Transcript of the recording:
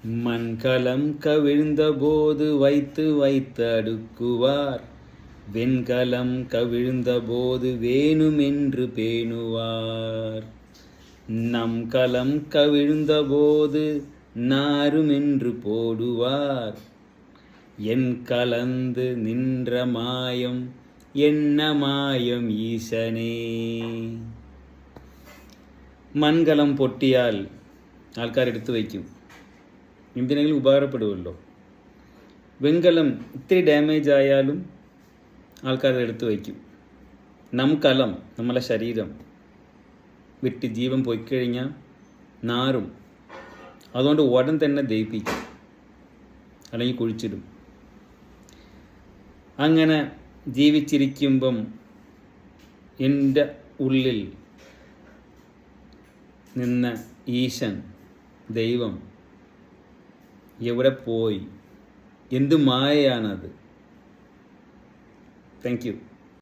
மண்கலம் கவிழ்ந்தபோது வைத்து வைத்து அடுக்குவார், வெண்கலம் கவிழ்ந்தபோது வேணுமென்று பேணுவார். நம் கலம் கவிழ்ந்தபோது நாருமென்று போடுவார், என் கலந்து நின்ற மாயம் என்ன മായം ഈശനേ. മൺകലം പൊട്ടിയാൽ ആൾക്കാർ എടുത്തു വയ്ക്കും, എന്തിനെങ്കിലും ഉപകാരപ്പെടുമല്ലോ. വെങ്കലം ഇത്തിരി ഡാമേജ് ആയാലും ആൾക്കാർ എടുത്തു വയ്ക്കും. കലം നമ്മളെ ശരീരം വിട്ട് ജീവൻ പോയിക്കഴിഞ്ഞാൽ നാറും, അതുകൊണ്ട് ഉടൻ തന്നെ ദഹിപ്പിക്കും, അല്ലെങ്കിൽ കുഴിച്ചിടും. അങ്ങനെ ജീവിച്ചിരിക്കുമ്പം എൻ്റെ ഉള്ളിൽ നിന്ന ഈശൻ ദൈവം എവിടെ പോയി? എന്ത് മായയാണത്? Thank you.